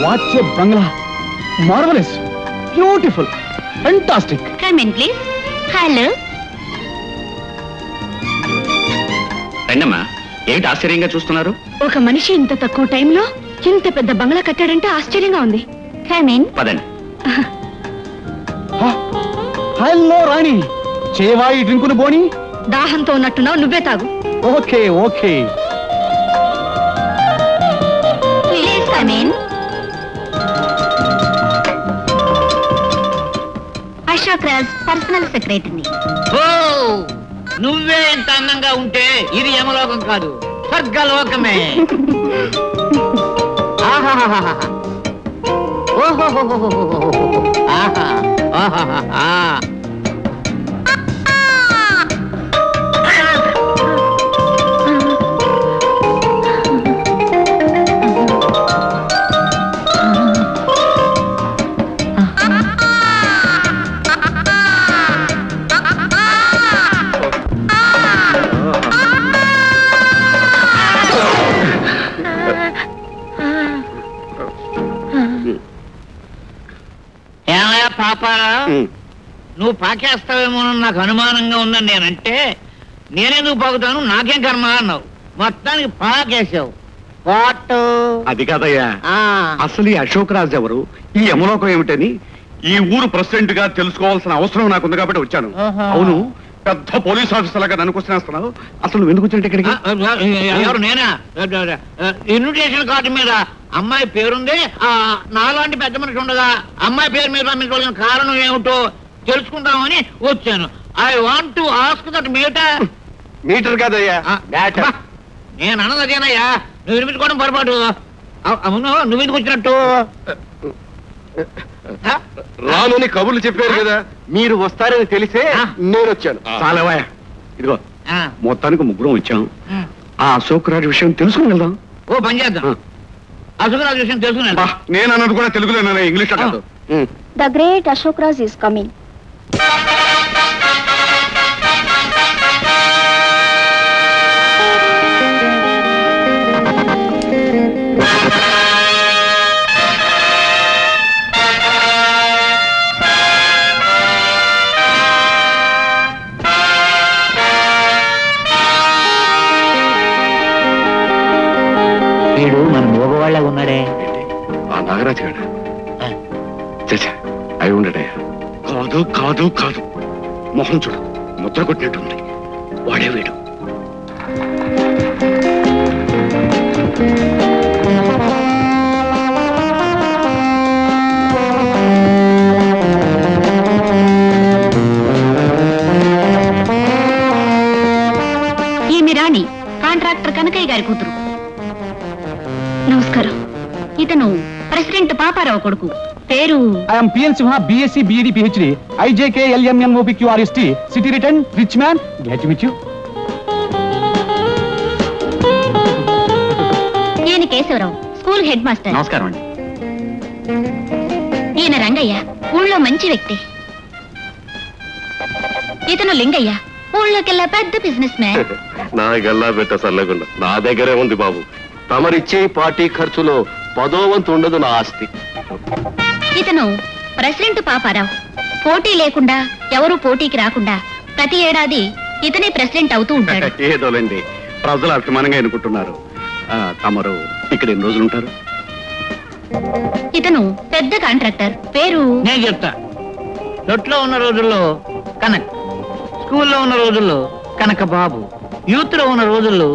What a bungalow, marvellous, beautiful, fantastic. Come in please. Hello. రండమ్మా. ఏమిటి ఆశ్చర్యంగా చూస్తున్నారు? ఒక మనిషి ఇంత తక్కువ టైంలో ఇంత పెద్ద బంగ్లా కట్టాడంటే ఆశ్చర్యంగా ఉంది. Come in. పదండి. హలో రాణి, చేవాయి డ్రింకును బోని. దాహంతో ఉన్నట్టున్నావు, నువ్వే తాగు. Okay okay. Please come in. Ashok Raj personal secretary. ఓ, నువ్వే ఇంత అందంగా ఉంటే ఇది యమలోకం కాదు, స్వర్గలోకమే. ఆహాహాహా. ఓహోహోహోహో. ఆహా ఆహాహా. పాపారావు, నువ్వు పాకేస్తావేమోనని నాకు అనుమానంగా ఉందని నేనంటే నేనెందుకు పాకుతాను, నాకేం కర్మ అన్నావు. మొత్తానికి పాకేసావు. అది కాదయ్యా, అసలు ఈ అశోక్ రాజ్ ఎవరు, ఈ యమలోకం ఏమిటని ఈ ఊరు ప్రెసిడెంట్ గా తెలుసుకోవాల్సిన అవసరం నాకుంది కాబట్టి వచ్చాను. అవును, పెద్ద పోలీస్ ఆఫీసర్ లాగా నన్ను వస్తున్నావు. అసలు నువ్వు ఎందుకు వచ్చినట్టు ఇక్కడికి? ఎవరు? నేనా? ఇన్విటేషన్ కార్డు మీద అమ్మాయి పేరుంది. నాలాంటి పెద్ద మనిషి ఉండగా అమ్మాయి పేరు మీద పంపించవలసిన కారణం ఏమిటో తెలుసుకుందామని వచ్చాను. I want to ask that meter. Meter కాదయ్యా, నేను అన్నది అదేనయ్యా, నువ్వు వినిపించుకోవడం పొరపాటు. అవును, నువ్వు ఎందుకు వచ్చినట్టు? రానుని కబుర్లు చెప్పారు కదా, మీరు వస్తారని తెలిసే నేను వచ్చాను. చాలవాయా, ఇదిగో మొత్తానికి ముగ్గురం వచ్చాం. ఆ అశోక్ రాజ్ విషయం తెలుసుకుని వెళ్దాం. ఓ పని చేద్దాం, అశోక్ రాజ్ విషయం తెలుసుకుని. నేను అన్నది కూడా తెలుగులో, ఇంగ్లీష్ లో కాదు. The great Ashok Raj is coming. వీడు మన మోగవాళ్ళ ఉన్నాడే. ఆ నాగరాజు గారు చచ్చా అయి ఉండడయ్యా. కాదు కాదు కాదు, మొహం చూడు, ముద్ర కొట్టినట్టుంది. వాడే వీడు. ఈమె రాణి, కాంట్రాక్టర్ కనకయ్య గారి కూతురు. నమస్కారం. ఇతను ప్రెసిడెంట్ పాపారావు కొడుకు. పేరు I'm PN Simha, BSc BEd PhD, IJK LMNOPQRST, city return, rich man. Glad to meet you. ఈయన కేశవరావు, స్కూల్ హెడ్ మాస్టర్. నమస్కారం అండి. ఈయన రంగయ్య, ఊళ్ళో మంచి వ్యక్తి. ఇతను లింగయ్య, ఊళ్ళోకెల్లా పెద్ద బిజినెస్ మ్యాన్. నా గల్లా పెట్ట సల్లగుండ నా దగ్గరే ఉంది బాబు. తమరిచ్చే పార్టీ ఖర్చులో 10వ వంతు ఉండదు నా ఆస్తి. ఇతను ప్రెసిడెంట్ పాపారావు. పోటీ లేకుండా, ఎవరు పోటీకి రాకుండా ప్రతి ఏడాది ఇతనే ప్రెసిడెంట్ అవుతూ ఉంటాడు. ఏదోలేండి, ప్రజలు అభిమానంగా ఎన్నుకుంటున్నారు. తమరు ఇక్కడ ఎన్ని రోజులు ఉంటారు? ఇతను పెద్ద కాంట్రాక్టర్. పేరు నేను చెప్తా. దొట్లో ఉన్న రోజుల్లో కనక్, స్కూల్లో ఉన్న రోజుల్లో కనక బాబు, యూత్ లో ఉన్న రోజుల్లో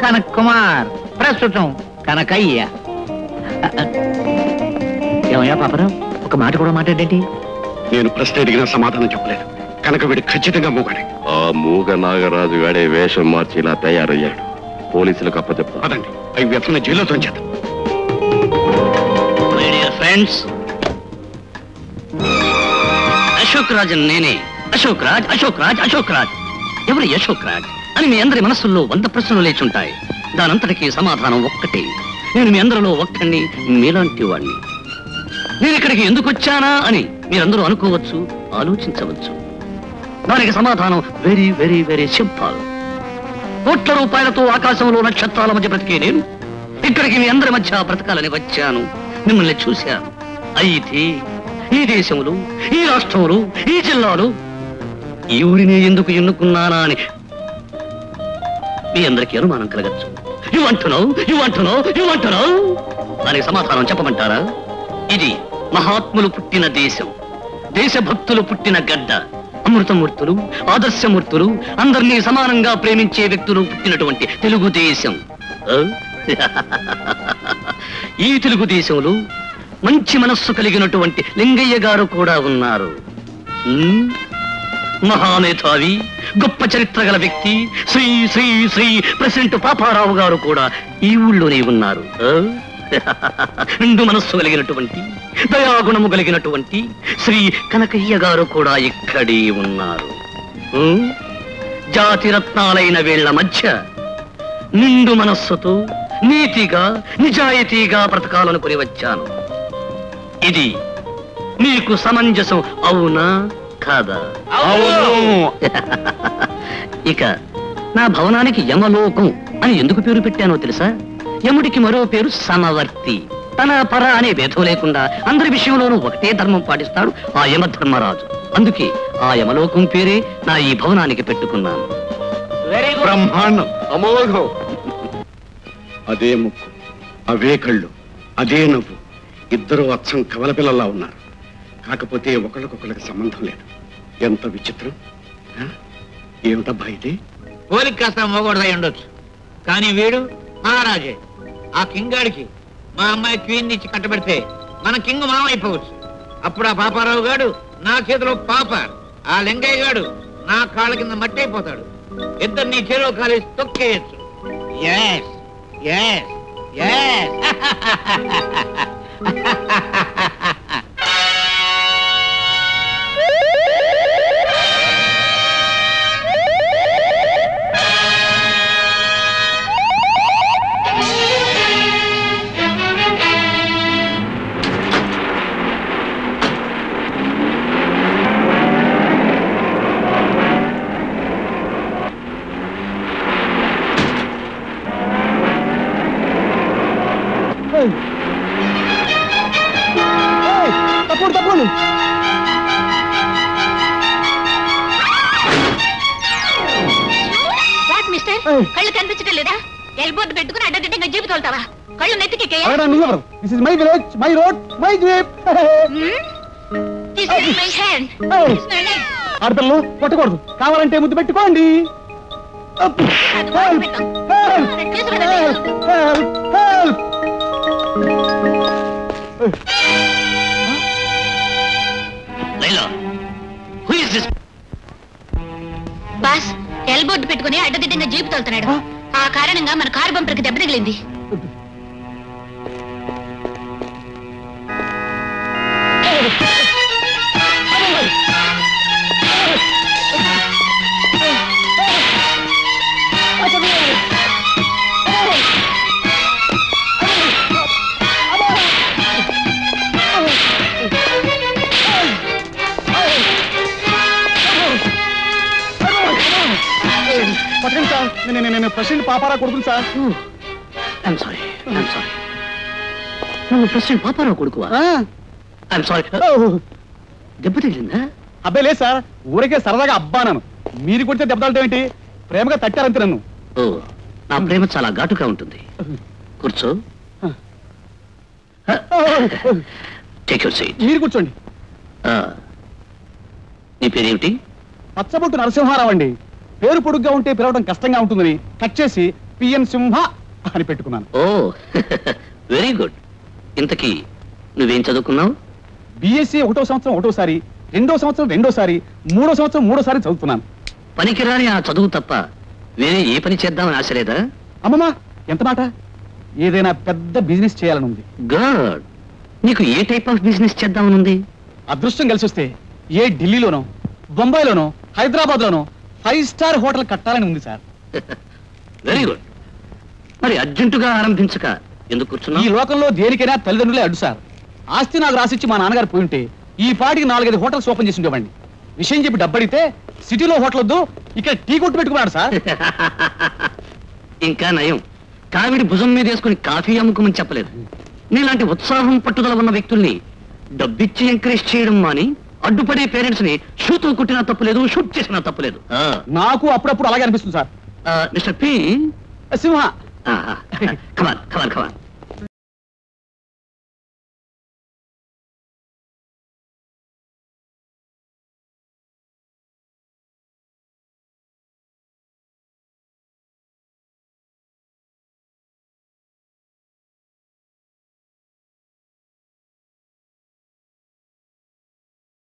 కనక్ కుమార్, ప్రస్తుతం కనకయ్య. ఏమయ్యా పాపరావు, ఒక మాట కూడా మాట్లాడేంటి? నేను ప్రశ్న అడిగిన సమాధానం చెప్పలేదు కనుక వీడు ఖచ్చితంగా మూగాడే. ఆ మూగ నాగరాజు గాడే వేషం మార్చి ఇలా తయారయ్యాడు. పోలీసులకు అప్పచెప్తా. పదండి, అవి వ్యర్థన జైల్లో తోంచేద్దాం. ఫ్రెండ్స్, అశోక్ రాజ్ నేనే. అశోక్ రాజ్, అశోక్ రాజ్, అశోక్ రాజ్. ఎవరు అశోక్ రాజ్ అని మీ అందరి మనస్సుల్లో 100 ప్రశ్నలు లేచుంటాయి. దానంతటికీ సమాధానం ఒక్కటే. నేను మీ అందరిలో ఒక్కడిని, మీలాంటి వాడిని. నేను ఇక్కడికి ఎందుకు వచ్చానా అని మీరందరూ అనుకోవచ్చు, ఆలోచించవచ్చు. దానికి సమాధానం వెరీ వెరీ వెరీ సింపుల్. కోట్ల రూపాయలతో ఆకాశంలో నక్షత్రాల మధ్య బ్రతికే నేను ఇక్కడికి మీ అందరి మధ్య బ్రతకాలని వచ్చాను. మిమ్మల్ని చూశాను. అయితే ఈ దేశంలో, ఈ రాష్ట్రంలో, ఈ జిల్లాలో ఈ ఊరిని ఎందుకు ఎన్నుకున్నానా అని మీ అందరికీ అనుమానం కలగచ్చు. ఇవ్వంటున్నావు దానికి సమాధానం చెప్పమంటారా? ఇది మహాత్ములు పుట్టిన దేశం, దేశభక్తులు పుట్టిన గడ్డ, అమృతమూర్తులు, ఆదర్శమూర్తులు, అందరినీ సమానంగా ప్రేమించే వ్యక్తులు పుట్టినటువంటి తెలుగుదేశం. ఈ తెలుగుదేశంలో మంచి మనస్సు కలిగినటువంటి లింగయ్య గారు కూడా ఉన్నారు. మహామేధావి, గొప్ప చరిత్ర గల వ్యక్తి శ్రీ శ్రీ శ్రీ ప్రెసిడెంట్ పాపారావు గారు కూడా ఈ ఊళ్ళోనే ఉన్నారు. నిండు మనస్సు కలిగినటువంటి, దయాగుణము కలిగినటువంటి శ్రీ కనకయ్య గారు కూడా ఇక్కడే ఉన్నారు. జాతి రత్నాలైన వీళ్ల మధ్య నిండు మనస్సుతో నీతిగా, నిజాయితీగా బ్రతకాలనుకుని వచ్చాను. ఇది మీకు సమంజసం అవునా కాదా? ఇక నా భవనానికి యమలోకం అని ఎందుకు పేరు పెట్టానో తెలుసా? యముడికి మరో పేరు సమవర్తి. తన పర అనే భేదం లేకుండా అందరి విషయంలోనూ ఒకటే ధర్మం పాటిస్తాడు ఆ యమధర్మరాజు. అందుకే ఆ యమలోకం పేరే నా ఈ భవనానికి పెట్టుకున్నాను. బ్రహ్మాండం, అమోఘం. అదే ముక్కు, అవే కళ్ళు, అదే నవ్వు. ఇద్దరు అచ్చం కవల పిల్లల్లా ఉన్నారు. కాకపోతే ఒకళ్ళకొకళ్ళకి సంబంధం లేదు. ఎంత విచిత్రం! ఏమిటబ్బా ఇది? పోలికి కాస్త మోగొడదై ఉండొచ్చు, కానీ వీడు మహారాజే. ఆ కింగాడికి మా అమ్మాయి క్వీన్ ఇచ్చి కట్టబెడితే మన కింగ్ మామ అయిపోవచ్చు. అప్పుడు ఆ పాపారావు గాడు నా చేతిలో పాప, ఆ లింగయ్య గాడు నా కాళ్ళ కింద మట్టి అయిపోతాడు. ఇద్దరు నీ చేలో కాలేసి తొక్కేయచ్చు. yes yes yes తప్పుడు మిస్టర్, కళ్ళు కనిపించడం లేదా? ఎల్బోర్డ్ పెట్టుకుని అడ్డదిడ్డంగా జీపు తోలుతావా? కళ్ళు నెత్తికెక్కాయా? My village, my road, my jeep. ఆడపిల్లలు కొట్టకూడదు, కావాలంటే ముద్దు పెట్టుకోండి. బాస్, ఎల్బోర్డ్ పెట్టుకుని అడ్డదిడ్డంగా జీపు తోలుతున్నాడు. ఆ కారణంగా మన కారు బంపర్కి దెబ్బ తగిలింది. నేను ప్రెసిడెంట్ పాపారావు కొడుకుని సార్. I'm sorry. నువ్వు ప్రెసిడెంట్ పాపారావు కొడుకువా? I'm sorry. దెబ్బ తగిలిందా? అబ్బాయి లేదు సార్, ఊరికే సరదాగా అబ్బానాను. మీరు కొడితే దెబ్బతాలటం ఏంటి? ప్రేమగా తట్టారంతే నన్ను. ఓ, నా ప్రేమ చాలా ఘాటుగా ఉంటుంది. కూర్చో. Take your seat. మీరు కూర్చోండి. నీ పేరేమిటి? పచ్చబొట్టు నరసింహారావు అండి. పేరు పొడుగ్గా ఉంటే పిలవడం కష్టంగా ఉంటుందని కట్ చేసి పిఎన్ సింహ అని పెట్టుకున్నాను. ఓ, వెరీ గుడ్. ఇంతకీ నువ్వేం చదువుకున్నావు? బిఎస్సీ 1వ సంవత్సరం 1వసారి, 2వ సంవత్సరం 2వసారి, 3వ సంవత్సరం 3వసారి చదువుతున్నాను. పనికిరాని ఆ చదువు తప్ప వేరే ఏ పని చేద్దామని ఆశ లేదా? అమ్మమ్మా, ఎంత మాట! ఏదైనా పెద్ద బిజినెస్ చేయాలని ఉంది. గుడ్. నీకు ఏ టైప్ ఆఫ్ బిజినెస్ చేద్దామని ఉంది? అదృష్టం కలిసి వస్తే ఏ ఢిల్లీలోనో, బొంబాయిలోనో, హైదరాబాద్ లోనో 5 స్టార్ హోటల్ కట్టాలని ఉంది సార్. Very good. మరి అర్జెంటుగా ఆరంభించక ఎందుకు ఈ కూర్చున్నావు? లోకంలో దేనికైనా తల్లిదండ్రులే అడ్డు సార్. ఆస్తి నాకు రాసిచ్చి మా నాన్నగారు పోయి ఉంటే ఈ పాటికి 4-5 హోటల్స్ ఓపెన్ చేసి ఉండేవాడిని. విషయం చెప్పి డబ్బడితే సిటీలో హోటల్ వద్దు, ఇక్కడ టీ కొట్టు పెట్టుకున్నాడు సార్. ఇంకా నయం, కావిడి భుజం మీద వేసుకుని కాఫీ అమ్ముకోమని చెప్పలేదు. నీలాంటి ఉత్సాహం పట్టుదల ఉన్న వ్యక్తుల్ని డబ్బిచ్చి ఎంకరేజ్ చేయడం మాని అడ్డుపడే పేరెంట్స్ ని షూతో కుట్టినా తప్పులేదు, షూట్ చేసినా తప్పులేదు. నాకు అప్పుడప్పుడు అలాగే అనిపిస్తుంది సార్. మిస్టర్ పి సింహ కమాన్ కమాన్ కమాన్